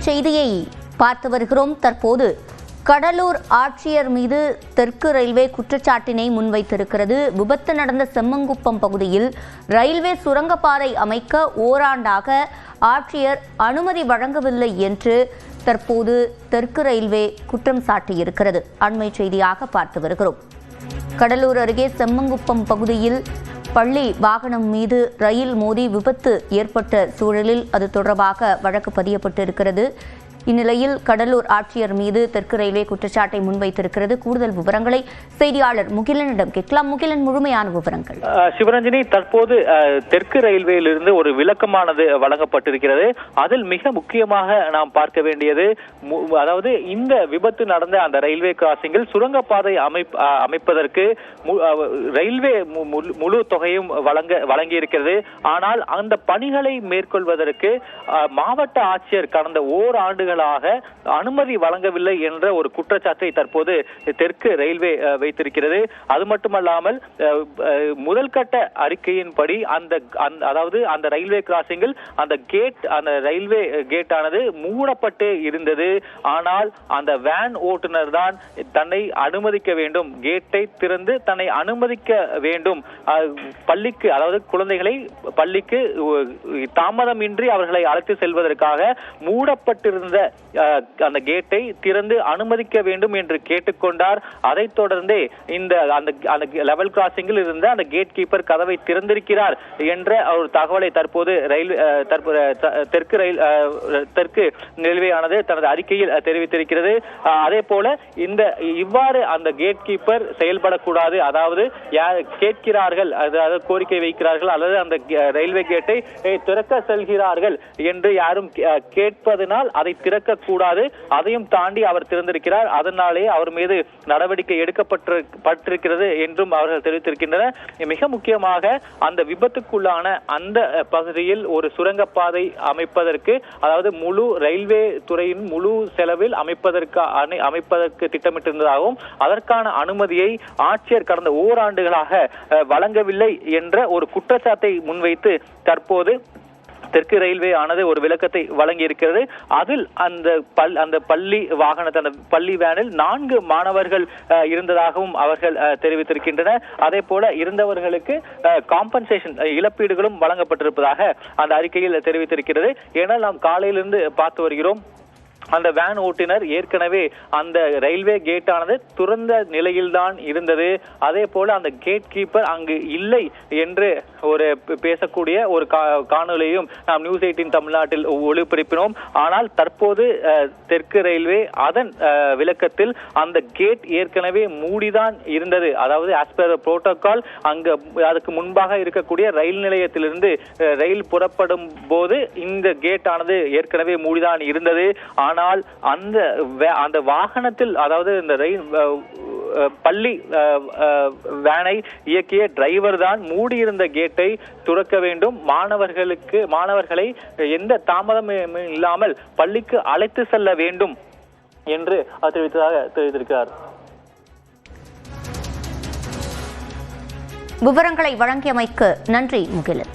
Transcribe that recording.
செய்தியை பார்த்து வருகிறோம். தற்போது கடலூர் ஆட்சியர் மீது தெற்கு ரயில்வே குற்றச்சாட்டினை முன்வைத்திருக்கிறது. விபத்து நடந்த செம்மங்குப்பம் பகுதியில் ரயில்வே சுரங்கப்பாதை அமைக்க ஓராண்டாக ஆட்சியர் அனுமதி வழங்கவில்லை என்று தற்போது தெற்கு ரயில்வே குற்றம் சாட்டியிருக்கிறது. அண்மை செய்தியாக பார்த்து வருகிறோம். கடலூர் அருகே செம்மங்குப்பம் பகுதியில் பள்ளி வாகனம் மீது ரயில் மோதி விபத்து ஏற்பட்ட சூழலில் அது தொடர்பாக வழக்கு பதியப்பட்டிருக்கிறது. இந்நிலையில் கடலூர் ஆட்சியர் மீது தெற்கு ரயில்வே குற்றச்சாட்டை முன்வைத்திருக்கிறது. கூடுதல் விவரங்களை செய்தியாளர் முகிலனிடம் கேட்கலாம். முகிலன், முழுமையான விவரங்கள். சிவரஞ்சனி, தற்போது தெற்கு ரயில்வேயிலிருந்து ஒரு விளக்கமானது வழங்கப்பட்டிருக்கிறது. அதில் மிக முக்கியமாக நாம் பார்க்க வேண்டியது, அதாவது இந்த விபத்து நடந்த அந்த ரயில்வே கிராசிங்கில் சுரங்கப்பாதை அமைப்பதற்கு ரயில்வே முழு தொகையும் வழங்கியிருக்கிறது. ஆனால் அந்த பணிகளை மேற்கொள்வதற்கு மாவட்ட ஆட்சியர் கடந்த ஓராண்டு அனுமதி வழங்கவில்லை என்ற ஒரு குற்றச்சாட்டை தற்போது தெற்கு ரயில்வே வைத்திருக்கிறது. அது மட்டுமல்லாமல் முதல் கட்ட அறிக்கையின்படி அதாவது அந்த ரயில்வே கிராசிங்கில் அந்த ரயில்வே கேட் ஆனது மூடப்பட்டு இருந்தது. ஆனால் அந்த வேன் ஓட்டுநர் தான் தன்னை அனுமதிக்க வேண்டும், கேட்டை திறந்து தன்னை அனுமதிக்க வேண்டும், பள்ளிக்கு, அதாவது குழந்தைகளை பள்ளிக்கு தாமதமின்றி அவர்களை அழைத்து செல்வதற்காக மூடப்பட்டிருந்த அந்த கேட்டை திறந்து அனுமதிக்க வேண்டும் என்று கேட்டுக்கொண்டார். அதைத் தொடர்ந்தே அந்த லெவல் கிராசிங்கில் இருந்த அந்த கேட் கீப்பர் கதவை திறந்திருக்கிறார் என்ற ஒரு தகவலை தற்போது தெற்கு ரயில்வேயானது தனது அறிக்கையில் தெரிவித்திருக்கிறது. அதே போல இவ்வாறு அந்த கேட் கீப்பர் செயல்படக்கூடாது, அதாவது கேட்கிறார்கள், அதாவது கோரிக்கை வைக்கிறார்கள் அல்லது அந்த ரயில்வே கேட்டை திறக்க செல்கிறார்கள் என்று யாரும் கேட்பதனால் அதை திறக்கக்கூடாது, அதையும் தாண்டி அவர் திறந்திருக்கிறார். அதனாலே அவர் மீது நடவடிக்கை எடுக்கப்பட்டிருக்கிறது என்றும் அவர்கள் தெரிவித்திருக்கின்றனர். மிக முக்கியமாக அந்த விபத்துக்குள்ளான அந்த பகுதியில் ஒரு சுரங்கப்பாதை அமைப்பதற்கு, அதாவது முழு ரயில்வே துறையின் முழு செலவில் அமைப்பதற்கு திட்டமிட்டிருந்ததாகவும் அதற்கான அனுமதியை ஆட்சியர் கடந்த ஓராண்டுகளாக வழங்கவில்லை என்ற ஒரு குற்றச்சாட்டை முன்வைத்து தற்போது தெற்கு ரயில்வே ஆனது ஒரு விளக்கத்தை வழங்கி இருக்கிறது. அதில் அந்த பள்ளி வாகனத்தை, அந்த பள்ளி வேனில் 4 மாணவர்கள் இருந்ததாகவும் அவர்கள் தெரிவித்திருக்கின்றனர். அதே போல இருந்தவர்களுக்கு காம்பன்சேஷன், இழப்பீடுகளும் வழங்கப்பட்டிருப்பதாக அந்த அறிக்கையில் தெரிவித்திருக்கிறது. ஏனால் நாம் காலையிலிருந்து பார்த்து வருகிறோம், அந்த வேன் ஓட்டுநர் ஏற்கனவே அந்த ரயில்வே கேட் ஆனது துறந்த நிலையில்தான் இருந்தது. அதே போல அந்த கேட் கீப்பர் அங்கு இல்லை என்று ஒரு பேசக்கூடிய ஒரு காணொலியையும் நாம் நியூஸ் 18 தமிழ்நாட்டில் ஒளிபரப்பினோம். ஆனால் தற்போது தெற்கு ரயில்வே அதன் விளக்கத்தில் அந்த கேட் ஏற்கனவே மூடிதான் இருந்தது, அதாவது ஆஸ் பர் புரோட்டோகால் அங்கு அதுக்கு முன்பாக இருக்கக்கூடிய ரயில் நிலையத்திலிருந்து ரயில் புறப்படும் போது இந்த கேட் ஆனது ஏற்கனவே மூடிதான் இருந்தது. ஆனால் அந்த வாகனத்தில், அதாவது இந்த ரயில் பள்ளி வேனை இயக்கிய டிரைவர் தான் மூடியிருந்த கேட்டை துறக்க வேண்டும், மாணவர்களை எந்த தாமதமும் இல்லாமல் பள்ளிக்கு அழைத்து செல்ல வேண்டும் என்று தெரிவித்திருக்கிறார். விவரங்களை வழங்கியமைக்கு நன்றி முகிலன்.